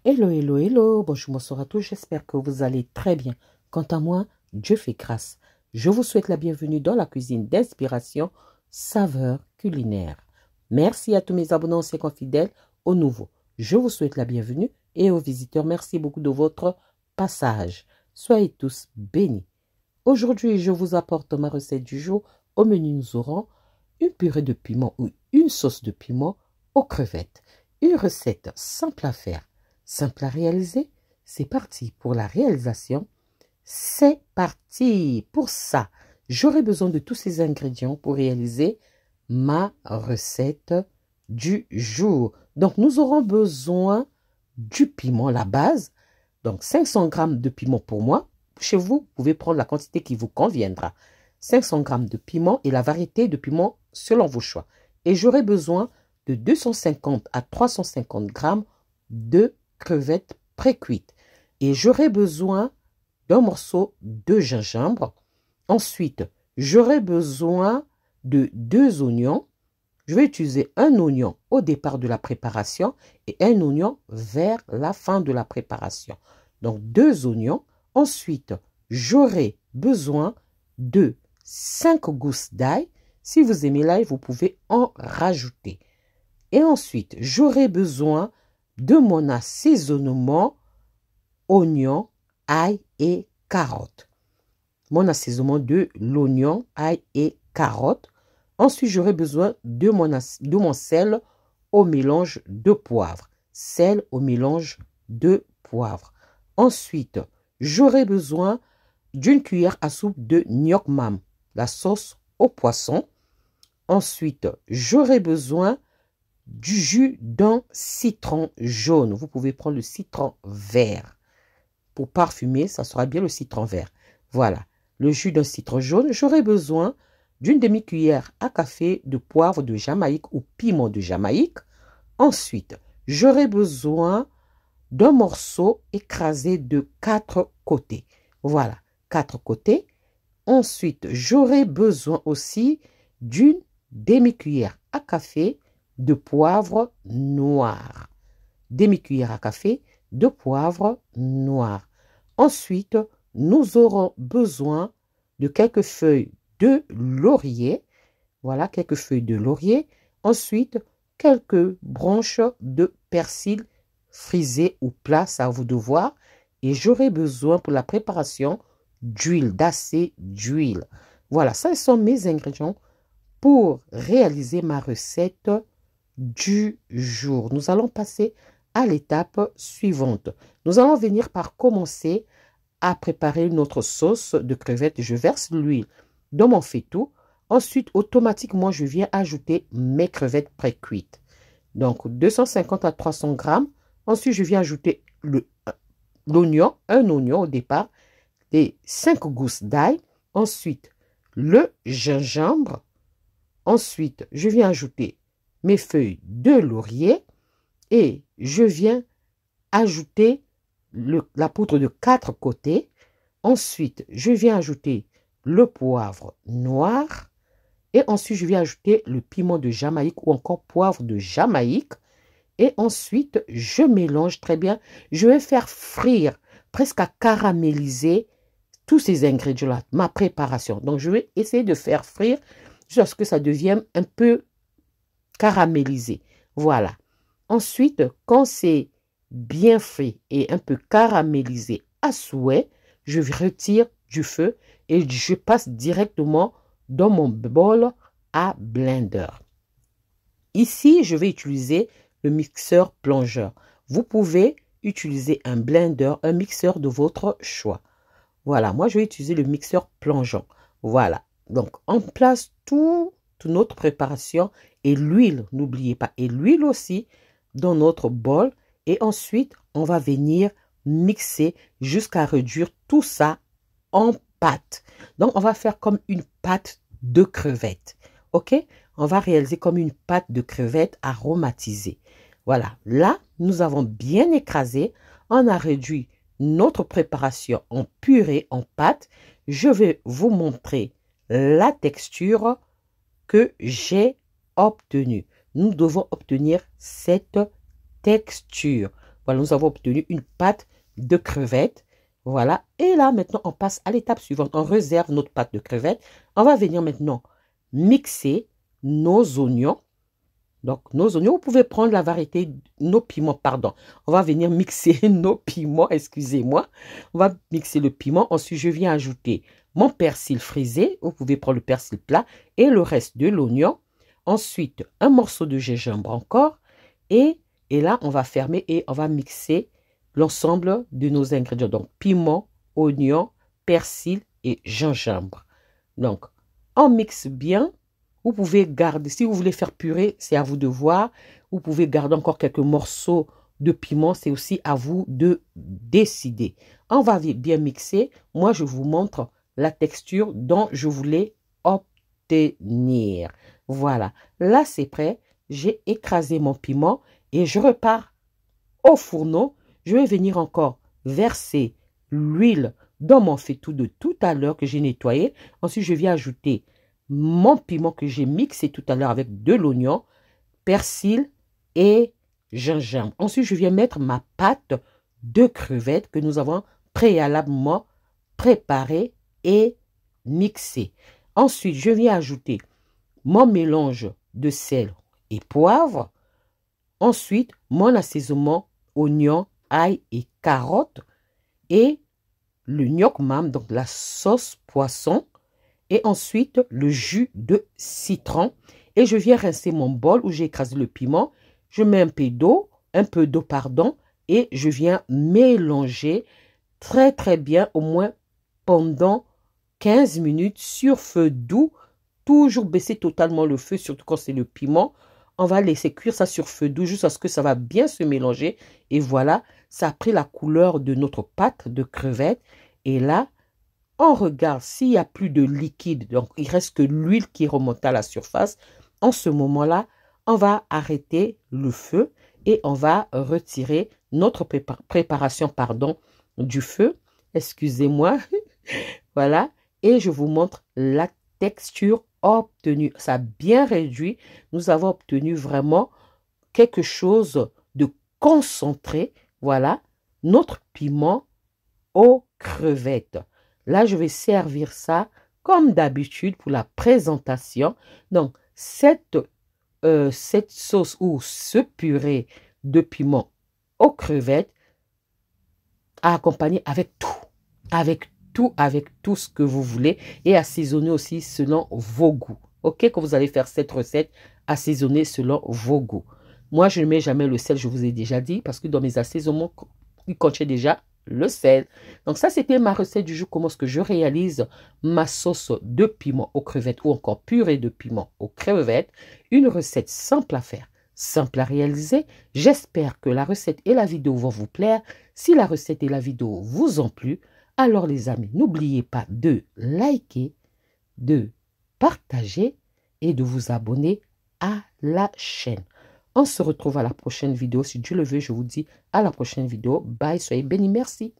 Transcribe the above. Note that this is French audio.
Hello, hello, hello, bonjour, bonsoir à tous, j'espère que vous allez très bien. Quant à moi, Dieu fait grâce. Je vous souhaite la bienvenue dans la cuisine d'inspiration saveur culinaire. Merci à tous mes abonnés anciens fidèles, aux nouveaux. Je vous souhaite la bienvenue et aux visiteurs, merci beaucoup de votre passage. Soyez tous bénis. Aujourd'hui, je vous apporte ma recette du jour. Au menu, nous aurons une purée de piment ou une sauce de piment aux crevettes. Une recette simple à faire. Simple à réaliser, c'est parti pour la réalisation. C'est parti pour ça. J'aurai besoin de tous ces ingrédients pour réaliser ma recette du jour. Donc, nous aurons besoin du piment, la base. Donc, 500 g de piment pour moi. Chez vous, vous pouvez prendre la quantité qui vous conviendra. 500 g de piment et la variété de piment selon vos choix. Et j'aurai besoin de 250 à 350 g de crevettes pré-cuites. Et j'aurai besoin d'un morceau de gingembre. Ensuite, j'aurai besoin de 2 oignons. Je vais utiliser un oignon au départ de la préparation et un oignon vers la fin de la préparation. Donc, 2 oignons. Ensuite, j'aurai besoin de 5 gousses d'ail. Si vous aimez l'ail, vous pouvez en rajouter. Et ensuite, j'aurai besoin de mon assaisonnement oignon, ail et carottes. Mon assaisonnement de l'oignon, ail et carottes. Ensuite, j'aurai besoin de mon sel au mélange de poivre. Sel au mélange de poivre. Ensuite, j'aurai besoin d'une cuillère à soupe de gnoc mam, la sauce au poisson. Ensuite, j'aurai besoin du jus d'un citron jaune. Vous pouvez prendre le citron vert. Pour parfumer, ça sera bien le citron vert. Voilà, le jus d'un citron jaune. J'aurai besoin d'une demi-cuillère à café de poivre de Jamaïque ou piment de Jamaïque. Ensuite, j'aurai besoin d'un morceau écrasé de 4 côtés. Voilà, 4 côtés. Ensuite, j'aurai besoin aussi d'une demi-cuillère à café de poivre noir. Demi-cuillère à café de poivre noir. Ensuite, nous aurons besoin de quelques feuilles de laurier. Voilà, quelques feuilles de laurier. Ensuite, quelques branches de persil frisé ou plat, ça à vous de voir. Et j'aurai besoin pour la préparation d'huile, d'assez d'huile. Voilà, ça sont mes ingrédients pour réaliser ma recette du jour. Nous allons passer à l'étape suivante. Nous allons venir par commencer à préparer notre sauce de crevettes. Je verse l'huile dans mon faitout. Ensuite, automatiquement, je viens ajouter mes crevettes pré-cuites. Donc, 250 à 300 grammes. Ensuite, je viens ajouter l'oignon, un oignon au départ, et 5 gousses d'ail. Ensuite, le gingembre. Ensuite, je viens ajouter mes feuilles de laurier et je viens ajouter la poudre de 4 côtés. Ensuite, je viens ajouter le poivre noir et ensuite, je viens ajouter le piment de Jamaïque ou encore poivre de Jamaïque. Et ensuite, je mélange très bien. Je vais faire frire, presque à caraméliser tous ces ingrédients-là, ma préparation. Donc, je vais essayer de faire frire jusqu'à ce que ça devienne un peu caramélisé. Voilà. Ensuite, quand c'est bien fait et un peu caramélisé à souhait, je retire du feu et je passe directement dans mon bol à blender. Ici, je vais utiliser le mixeur plongeur. Vous pouvez utiliser un blender, un mixeur de votre choix. Voilà, moi je vais utiliser le mixeur plongeant. Voilà, donc on place toute notre préparation et l'huile, n'oubliez pas, et l'huile aussi dans notre bol. Et ensuite, on va venir mixer jusqu'à réduire tout ça en pâte. Donc, on va faire comme une pâte de crevettes. OK? On va réaliser comme une pâte de crevettes aromatisée. Voilà, là, nous avons bien écrasé. On a réduit notre préparation en purée, en pâte. Je vais vous montrer la texture que j'ai obtenue. Nous devons obtenir cette texture. Voilà, nous avons obtenu une pâte de crevettes. Voilà. Et là, maintenant, on passe à l'étape suivante. On réserve notre pâte de crevettes. On va venir maintenant mixer nos oignons. Donc, nos oignons, vous pouvez prendre la variété, nos piments, pardon. On va venir mixer nos piments, excusez-moi. On va mixer le piment. Ensuite, je viens ajouter mon persil frisé. Vous pouvez prendre le persil plat et le reste de l'oignon. Ensuite, un morceau de gingembre encore. Et là, on va fermer et on va mixer l'ensemble de nos ingrédients. Donc, piment, oignon, persil et gingembre. Donc, on mixe bien. Vous pouvez garder, si vous voulez faire purée, c'est à vous de voir. Vous pouvez garder encore quelques morceaux de piment, c'est aussi à vous de décider. On va bien mixer. Moi, je vous montre la texture dont je voulais obtenir. Voilà, là c'est prêt. J'ai écrasé mon piment et je repars au fourneau. Je vais venir encore verser l'huile dans mon faitout de tout à l'heure que j'ai nettoyé. Ensuite, je viens ajouter mon piment que j'ai mixé tout à l'heure avec de l'oignon, persil et gingembre. Ensuite, je viens mettre ma pâte de crevettes que nous avons préalablement préparée et mixée. Ensuite, je viens ajouter mon mélange de sel et poivre. Ensuite, mon assaisonnement oignon, ail et carottes et le gnoc mam, donc la sauce poisson. Et ensuite, le jus de citron. Et je viens rincer mon bol où j'ai écrasé le piment. Je mets un peu d'eau, et je viens mélanger très bien, au moins pendant 15 minutes sur feu doux. Toujours baisser totalement le feu, surtout quand c'est le piment. On va laisser cuire ça sur feu doux jusqu'à ce que ça va bien se mélanger. Et voilà, ça a pris la couleur de notre pâte de crevettes. Et là, on regarde s'il n'y a plus de liquide, donc il reste que l'huile qui remonte à la surface. En ce moment-là, on va arrêter le feu et on va retirer notre préparation du feu. Excusez-moi. Voilà. Et je vous montre la texture obtenue. Ça a bien réduit. Nous avons obtenu vraiment quelque chose de concentré. Voilà. Notre piment aux crevettes. Là, je vais servir ça comme d'habitude pour la présentation. Donc, cette sauce ou ce purée de piment aux crevettes à accompagner avec tout ce que vous voulez et assaisonner aussi selon vos goûts. Ok, quand vous allez faire cette recette, assaisonner selon vos goûts. Moi, je ne mets jamais le sel, je vous ai déjà dit, parce que dans mes assaisonnements, il contient déjà le sel. Donc ça, c'était ma recette du jour. Comment est-ce que je réalise ma sauce de piment aux crevettes ou encore purée de piment aux crevettes. Une recette simple à faire, simple à réaliser. J'espère que la recette et la vidéo vont vous plaire. Si la recette et la vidéo vous ont plu, alors les amis, n'oubliez pas de liker, de partager et de vous abonner à la chaîne. On se retrouve à la prochaine vidéo. Si Dieu le veut, je vous dis à la prochaine vidéo. Bye, soyez bénis. Merci.